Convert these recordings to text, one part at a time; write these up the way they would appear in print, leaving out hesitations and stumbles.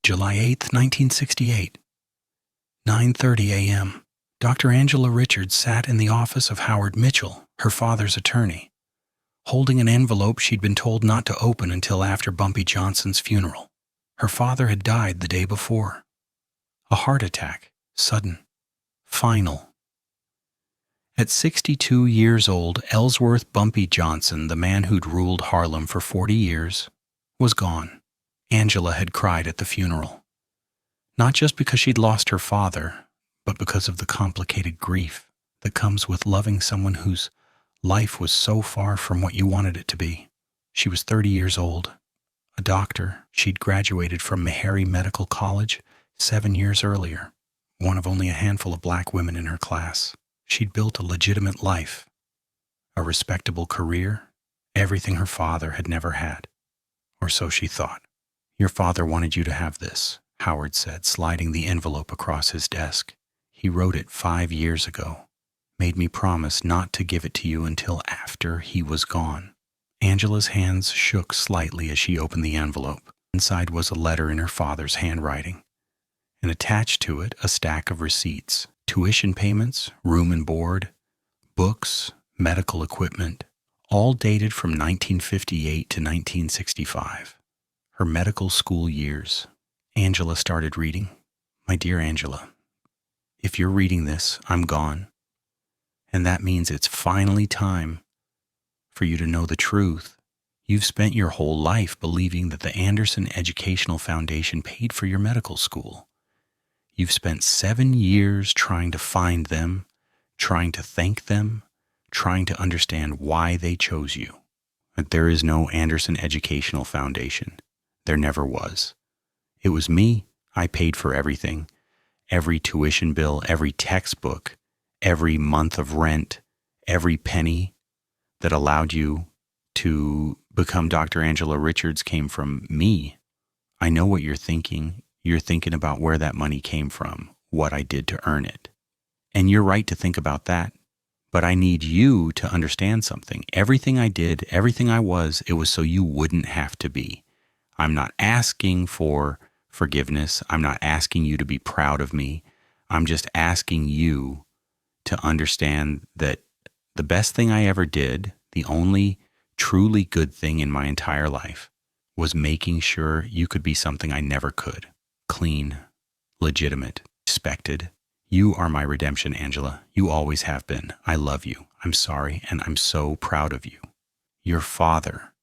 July 8th, 1968. 9:30 a.m. Dr. Angela Richards sat in the office of Howard Mitchell, her father's attorney, holding an envelope she'd been told not to open until after Bumpy Johnson's funeral. Her father had died the day before. A heart attack, sudden, final. At 62 years old, Ellsworth Bumpy Johnson, the man who'd ruled Harlem for 40 years, was gone. Angela had cried at the funeral. Not just because she'd lost her father, but because of the complicated grief that comes with loving someone whose life was so far from what you wanted it to be. She was 30 years old, a doctor. She'd graduated from Meharry Medical College 7 years earlier, one of only a handful of black women in her class. She'd built a legitimate life, a respectable career, everything her father had never had, or so she thought. "Your father wanted you to have this," Howard said, sliding the envelope across his desk. "He wrote it 5 years ago, made me promise not to give it to you until after he was gone." Angela's hands shook slightly as she opened the envelope. Inside was a letter in her father's handwriting, and attached to it a stack of receipts, tuition payments, room and board, books, medical equipment, all dated from 1958 to 1965, her medical school years. Angela started reading. "My dear Angela, if you're reading this, I'm gone. And that means it's finally time for you to know the truth. You've spent your whole life believing that the Anderson Educational Foundation paid for your medical school. You've spent 7 years trying to find them, trying to thank them, trying to understand why they chose you. But there is no Anderson Educational Foundation. There never was. It was me. I paid for everything. Every tuition bill, every textbook, every month of rent, every penny that allowed you to become Dr. Angela Richards came from me. I know what you're thinking. You're thinking about where that money came from, what I did to earn it. And you're right to think about that. But I need you to understand something. Everything I did, everything I was, it was so you wouldn't have to be. I'm not asking for forgiveness. I'm not asking you to be proud of me. I'm just asking you to understand that the best thing I ever did, the only truly good thing in my entire life, was making sure you could be something I never could. Clean, legitimate, respected. You are my redemption, Angela. You always have been. I love you. I'm sorry, and I'm so proud of you. Your father."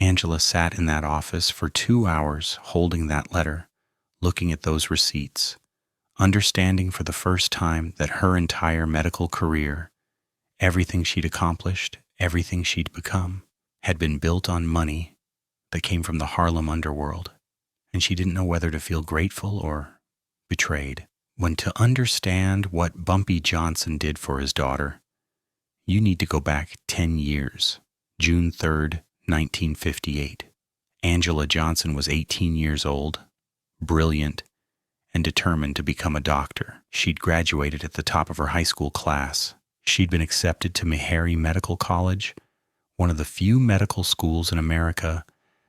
Angela sat in that office for 2 hours holding that letter, looking at those receipts, understanding for the first time that her entire medical career, everything she'd accomplished, everything she'd become, had been built on money that came from the Harlem underworld, and she didn't know whether to feel grateful or betrayed. When to understand what Bumpy Johnson did for his daughter, you need to go back 10 years. June 3rd, 1958. Angela Johnson was 18 years old, brilliant, and determined to become a doctor. She'd graduated at the top of her high school class. She'd been accepted to Meharry Medical College, one of the few medical schools in America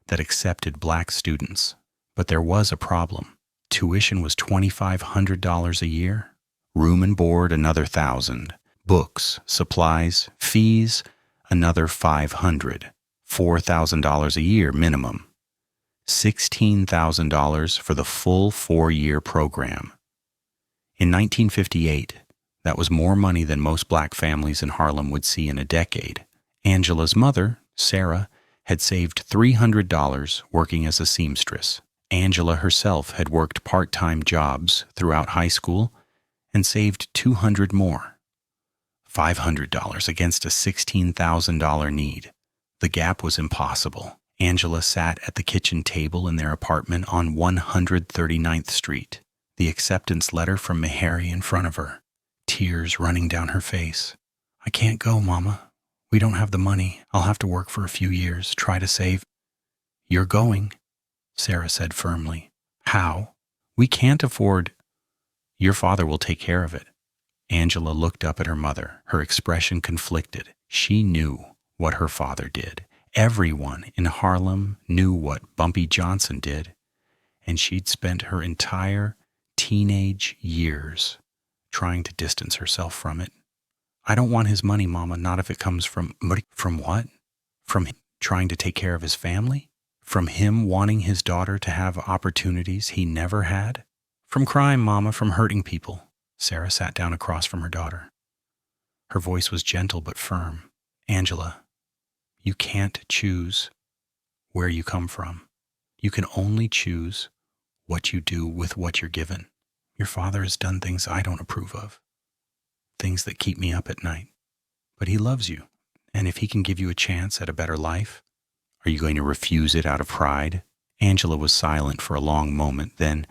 that accepted black students. But there was a problem. Tuition was $2,500 a year, room and board another $1,000, books, supplies, fees another $500, $4,000 a year minimum, $16,000 for the full 4-year program. In 1958, that was more money than most black families in Harlem would see in a decade. Angela's mother, Sarah, had saved $300 working as a seamstress. Angela herself had worked part-time jobs throughout high school and saved $200 more. $500 against a $16,000 need. The gap was impossible. Angela sat at the kitchen table in their apartment on 139th Street, the acceptance letter from Meharry in front of her, tears running down her face. "I can't go, Mama. We don't have the money. I'll have to work for a few years, try to save." "You're going," Sarah said firmly. "How? We can't afford—" "Your father will take care of it." Angela looked up at her mother, her expression conflicted. She knew what her father did. Everyone in Harlem knew what Bumpy Johnson did. and she'd spent her entire teenage years trying to distance herself from it. I don't want his money, Mama, not if it comes from what? From him trying to take care of his family? From him wanting his daughter to have opportunities he never had? From crime, Mama, from hurting people. Sarah sat down across from her daughter. Her voice was gentle but firm. Angela, you can't choose where you come from. You can only choose what you do with what you're given. Your father has done things I don't approve of, things that keep me up at night. But he loves you, and if he can give you a chance at a better life, are you going to refuse it out of pride? Angela was silent for a long moment. Then,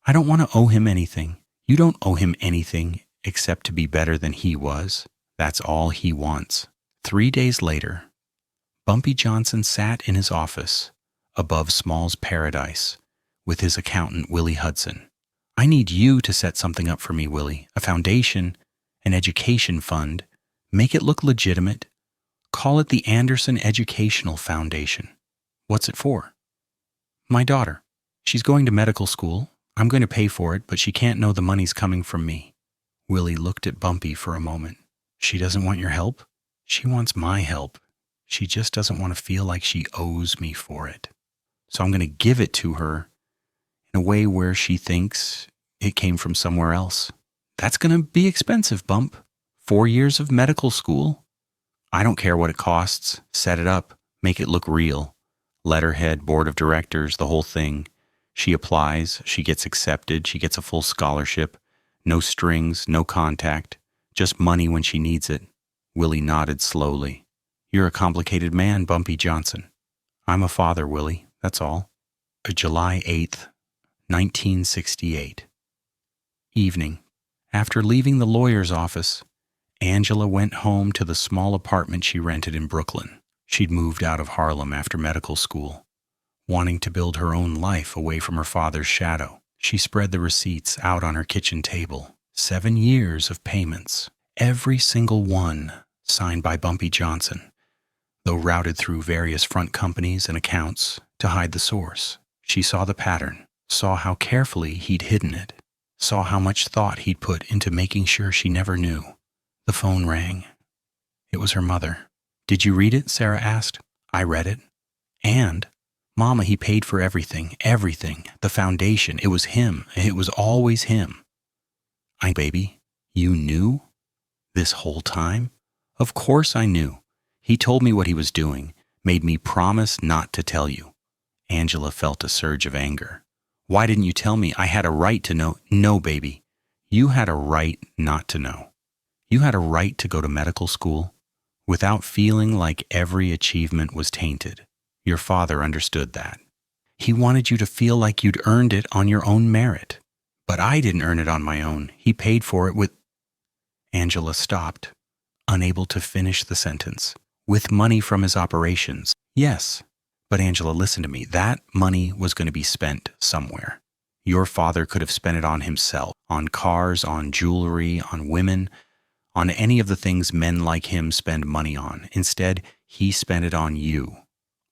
I don't want to owe him anything. You don't owe him anything except to be better than he was. That's all he wants. 3 days later, Bumpy Johnson sat in his office above Small's Paradise with his accountant, Willie Hudson. I need you to set something up for me, Willie. A foundation, an education fund. Make it look legitimate. Call it the Anderson Educational Foundation. What's it for? My daughter. She's going to medical school. I'm going to pay for it, but she can't know the money's coming from me. Willie looked at Bumpy for a moment. She doesn't want your help? She wants my help. She just doesn't want to feel like she owes me for it. So I'm going to give it to her in a way where she thinks it came from somewhere else. That's going to be expensive, Bump. 4 years of medical school? I don't care what it costs. Set it up. Make it look real. Letterhead, board of directors, the whole thing. She applies. She gets accepted. She gets a full scholarship. No strings, no contact. Just money when she needs it. Willie nodded slowly. You're a complicated man, Bumpy Johnson. I'm a father, Willie. That's all. July 8th, 1968. Evening. After leaving the lawyer's office, Angela went home to the small apartment she rented in Brooklyn. She'd moved out of Harlem after medical school, wanting to build her own life away from her father's shadow. She spread the receipts out on her kitchen table. 7 years of payments, every single one signed by Bumpy Johnson, though routed through various front companies and accounts to hide the source. She saw the pattern, saw how carefully he'd hidden it, saw how much thought he'd put into making sure she never knew. The phone rang. It was her mother. Did you read it? Sarah asked. I read it. And, Mama, he paid for everything, the foundation. It was him. It was always him. Baby, you knew? This whole time? Of course I knew. He told me what he was doing, made me promise not to tell you. Angela felt a surge of anger. Why didn't you tell me? I had a right to know. No, baby. You had a right not to know. You had a right to go to medical school without feeling like every achievement was tainted. Your father understood that. He wanted you to feel like you'd earned it on your own merit. But I didn't earn it on my own. He paid for it with... Angela stopped, unable to finish the sentence. With money from his operations. Yes. But Angela, listen to me. That money was going to be spent somewhere. Your father could have spent it on himself, on cars, on jewelry, on women, on any of the things men like him spend money on. Instead, he spent it on you,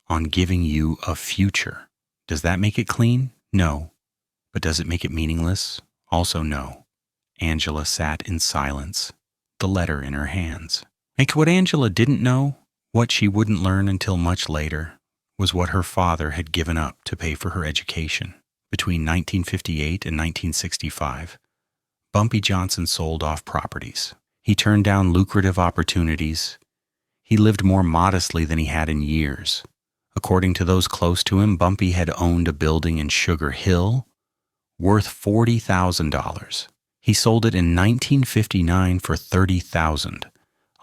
on giving you a future. Does that make it clean? No. But does it make it meaningless? Also no. Angela sat in silence, the letter in her hands. What Angela didn't know, what she wouldn't learn until much later, was what her father had given up to pay for her education. Between 1958 and 1965, Bumpy Johnson sold off properties. He turned down lucrative opportunities. He lived more modestly than he had in years. According to those close to him, Bumpy had owned a building in Sugar Hill worth $40,000. He sold it in 1959 for $30,000,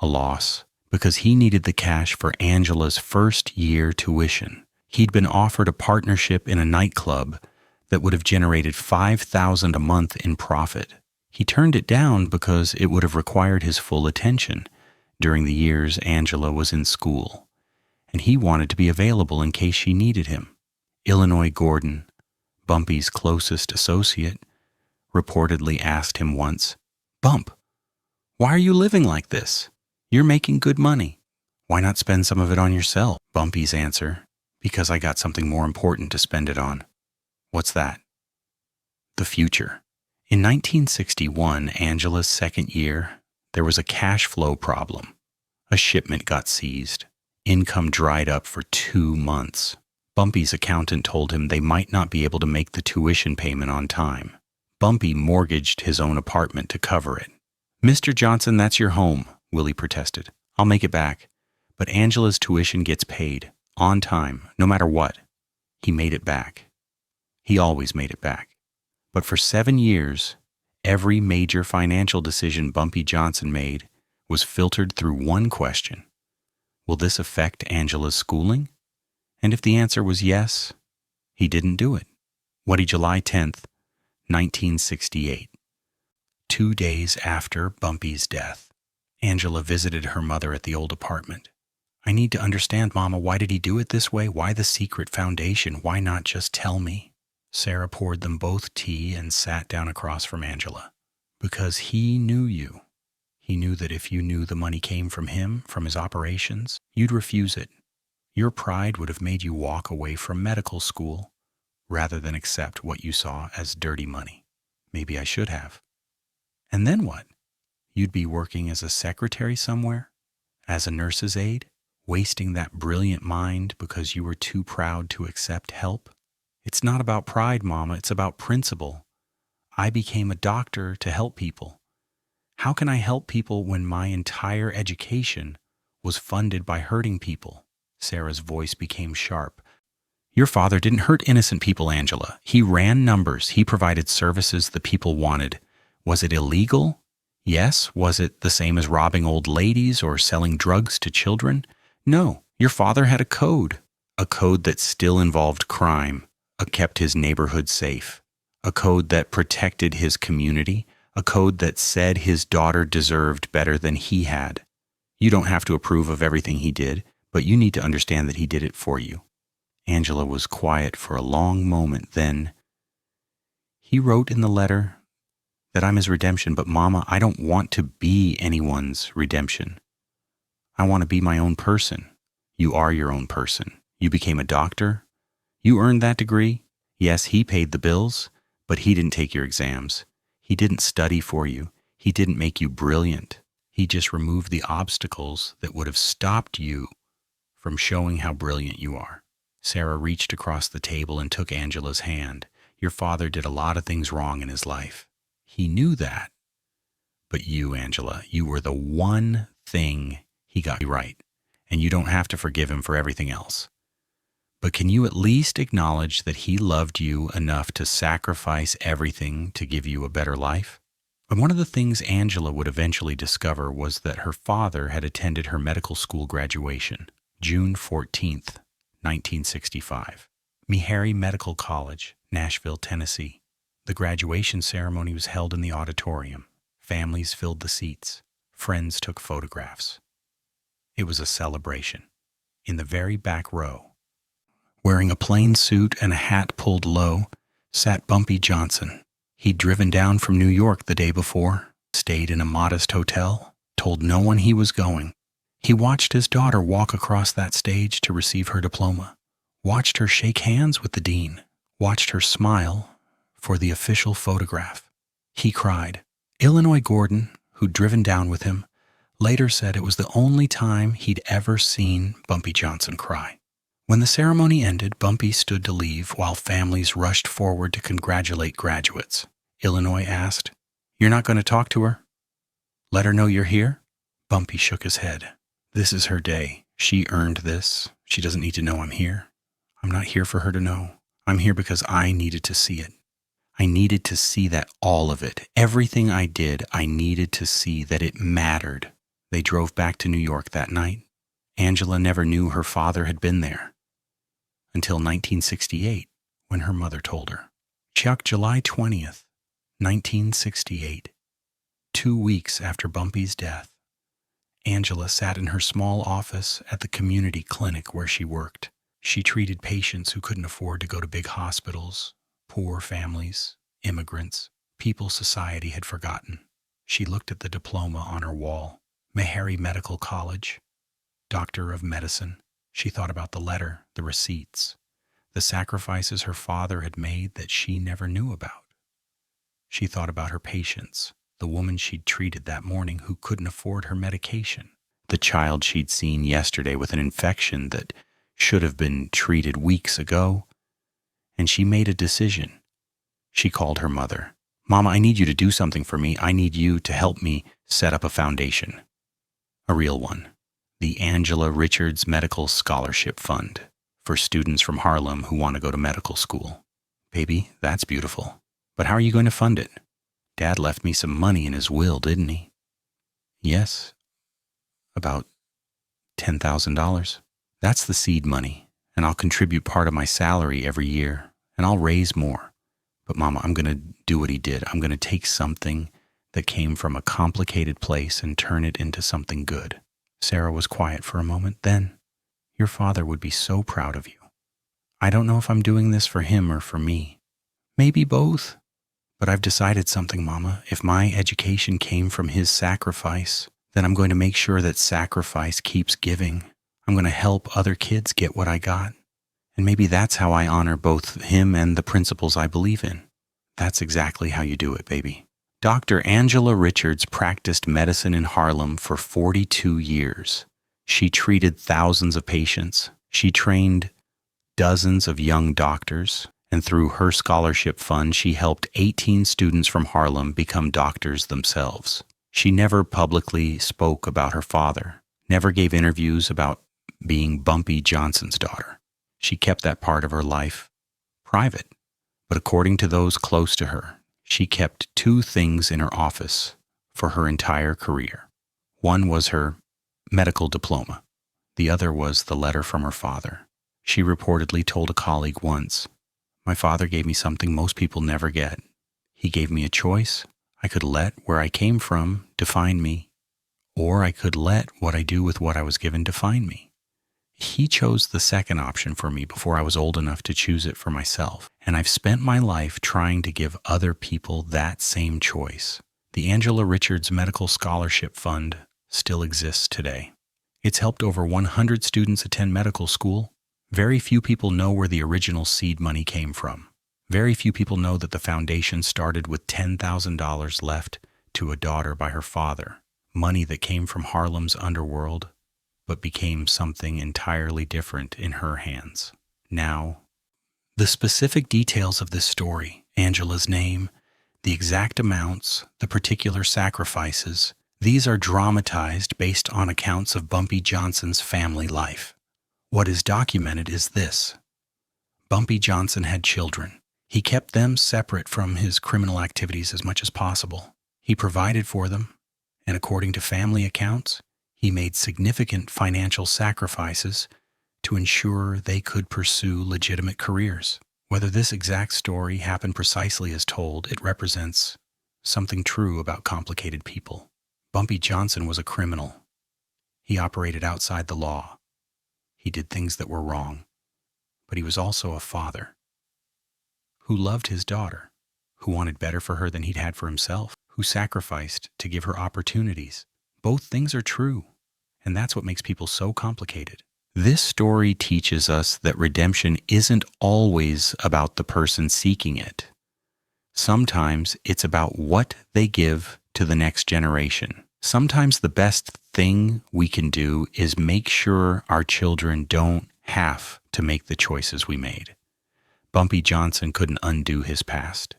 a loss, because he needed the cash for Angela's first-year tuition. He'd been offered a partnership in a nightclub that would have generated $5,000 a month in profit. He turned it down because it would have required his full attention during the years Angela was in school, and he wanted to be available in case she needed him. Illinois Gordon, Bumpy's closest associate, reportedly asked him once, "Bump, why are you living like this? You're making good money. Why not spend some of it on yourself?" Bumpy's answer, "Because I got something more important to spend it on." What's that? The future. In 1961, Angela's second year, there was a cash flow problem. A shipment got seized. Income dried up for 2 months. Bumpy's accountant told him they might not be able to make the tuition payment on time. Bumpy mortgaged his own apartment to cover it. "Mr. Johnson, that's your home," Willie protested. "I'll make it back. But Angela's tuition gets paid, on time, no matter what." He made it back. He always made it back. But for 7 years, every major financial decision Bumpy Johnson made was filtered through one question: will this affect Angela's schooling? And if the answer was yes, he didn't do it. July 10th, 1968. 2 days after Bumpy's death, Angela visited her mother at the old apartment. "I need to understand, Mama, why did he do it this way? Why the secret foundation? Why not just tell me?" Sarah poured them both tea and sat down across from Angela. "Because he knew you. He knew that if you knew the money came from him, from his operations, you'd refuse it. Your pride would have made you walk away from medical school rather than accept what you saw as dirty money. Maybe I should have. And then what? You'd be working as a secretary somewhere, as a nurse's aide, wasting that brilliant mind because you were too proud to accept help. It's not about pride, Mama, it's about principle. I became a doctor to help people. How can I help people when my entire education was funded by hurting people?" Sarah's voice became sharp. "Your father didn't hurt innocent people, Angela. He ran numbers. He provided services the people wanted. Was it illegal? Yes. Was it the same as robbing old ladies or selling drugs to children? No. Your father had a code that still involved crime, kept his neighborhood safe, a code that protected his community, a code that said his daughter deserved better than he had. You don't have to approve of everything he did, but you need to understand that he did it for you." Angela was quiet for a long moment. Then, "He wrote in the letter that I'm his redemption, but Mama, I don't want to be anyone's redemption. I want to be my own person." "You are your own person. You became a doctor. You earned that degree. Yes, he paid the bills, but he didn't take your exams. He didn't study for you. He didn't make you brilliant. He just removed the obstacles that would have stopped you from showing how brilliant you are." Sarah reached across the table and took Angela's hand. "Your father did a lot of things wrong in his life. He knew that. But you, Angela, you were the one thing he got right, and you don't have to forgive him for everything else. But can you at least acknowledge that he loved you enough to sacrifice everything to give you a better life?" And one of the things Angela would eventually discover was that her father had attended her medical school graduation, June 14th, 1965. Meharry Medical College, Nashville, Tennessee. The graduation ceremony was held in the auditorium. Families filled the seats. Friends took photographs. It was a celebration. In the very back row, wearing a plain suit and a hat pulled low, sat Bumpy Johnson. He'd driven down from New York the day before, stayed in a modest hotel, told no one he was going. He watched his daughter walk across that stage to receive her diploma, watched her shake hands with the dean, watched her smile for the official photograph. He cried. Illinois Gordon, who'd driven down with him, later said it was the only time he'd ever seen Bumpy Johnson cry. When the ceremony ended, Bumpy stood to leave while families rushed forward to congratulate graduates. Illinois asked, "You're not going to talk to her? Let her know you're here?" Bumpy shook his head. "This is her day. She earned this. She doesn't need to know I'm here. I'm not here for her to know. I'm here because I needed to see it. I needed to see that all of it, everything I did, I needed to see that it mattered." They drove back to New York that night. Angela never knew her father had been there until 1968, when her mother told her. July 20th, 1968. 2 weeks after Bumpy's death, Angela sat in her small office at the community clinic where she worked. She treated patients who couldn't afford to go to big hospitals, poor families, immigrants, people society had forgotten. She looked at the diploma on her wall. Meharry Medical College, Doctor of Medicine. She thought about the letter, the receipts, the sacrifices her father had made that she never knew about. She thought about her patients, the woman she'd treated that morning who couldn't afford her medication, the child she'd seen yesterday with an infection that should have been treated weeks ago, and she made a decision. She called her mother. "Mama, I need you to do something for me. I need you to help me set up a foundation." A real one. The Angela Richards Medical Scholarship Fund for students from Harlem who want to go to medical school. Baby, that's beautiful. But how are you going to fund it? Dad left me some money in his will, didn't he? Yes, about $10,000. That's the seed money, and I'll contribute part of my salary every year, and I'll raise more. But Mama, I'm going to do what he did. I'm going to take something that came from a complicated place and turn it into something good. Sarah was quiet for a moment. Then, your father would be so proud of you. I don't know if I'm doing this for him or for me. Maybe both. But I've decided something, Mama. If my education came from his sacrifice, then I'm going to make sure that sacrifice keeps giving. I'm going to help other kids get what I got. And maybe that's how I honor both him and the principles I believe in. That's exactly how you do it, baby. Dr. Angela Richards practiced medicine in Harlem for 42 years. She treated thousands of patients. She trained dozens of young doctors. And through her scholarship fund, she helped 18 students from Harlem become doctors themselves. She never publicly spoke about her father, never gave interviews about being Bumpy Johnson's daughter. She kept that part of her life private. But according to those close to her, she kept two things in her office for her entire career. One was her medical diploma. The other was the letter from her father. She reportedly told a colleague once, "My father gave me something most people never get. He gave me a choice. I could let where I came from define me, or I could let what I do with what I was given define me. He chose the second option for me before I was old enough to choose it for myself, and I've spent my life trying to give other people that same choice." The Angela Richards Medical Scholarship Fund still exists today. It's helped over 100 students attend medical school. Very few people know where the original seed money came from. Very few people know that the foundation started with $10,000 left to a daughter by her father, money that came from Harlem's underworld, but became something entirely different in her hands. Now, the specific details of this story, Angela's name, the exact amounts, the particular sacrifices, these are dramatized based on accounts of Bumpy Johnson's family life. What is documented is this. Bumpy Johnson had children. He kept them separate from his criminal activities as much as possible. He provided for them, and according to family accounts, he made significant financial sacrifices to ensure they could pursue legitimate careers. Whether this exact story happened precisely as told, it represents something true about complicated people. Bumpy Johnson was a criminal. He operated outside the law. He did things that were wrong. But he was also a father who loved his daughter, who wanted better for her than he'd had for himself, who sacrificed to give her opportunities. Both things are true, and that's what makes people so complicated. This story teaches us that redemption isn't always about the person seeking it. Sometimes it's about what they give to the next generation. Sometimes the best thing we can do is make sure our children don't have to make the choices we made. Bumpy Johnson couldn't undo his past,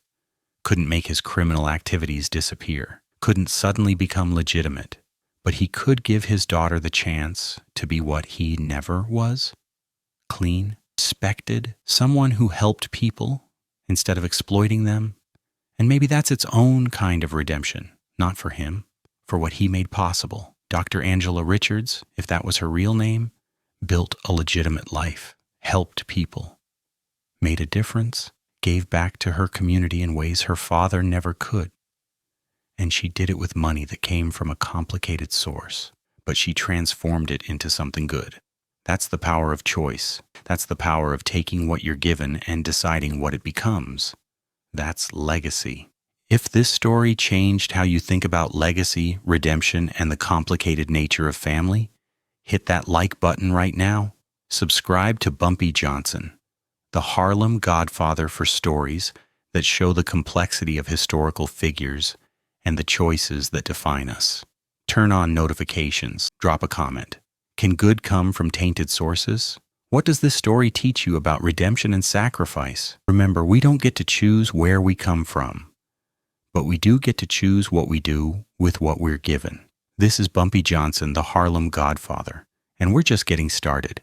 couldn't make his criminal activities disappear, couldn't suddenly become legitimate, but he could give his daughter the chance to be what he never was: clean, respected, someone who helped people instead of exploiting them. And maybe that's its own kind of redemption, not for him, for what he made possible. Dr. Angela Richards, if that was her real name, built a legitimate life, helped people, made a difference, gave back to her community in ways her father never could. And she did it with money that came from a complicated source, but she transformed it into something good. That's the power of choice. That's the power of taking what you're given and deciding what it becomes. That's legacy. If this story changed how you think about legacy, redemption, and the complicated nature of family, hit that like button right now. Subscribe to Bumpy Johnson, the Harlem Godfather for stories that show the complexity of historical figures and the choices that define us. Turn on notifications. Drop a comment. Can good come from tainted sources? What does this story teach you about redemption and sacrifice? Remember, we don't get to choose where we come from, but we do get to choose what we do with what we're given. This is Bumpy Johnson, the Harlem Godfather, and we're just getting started.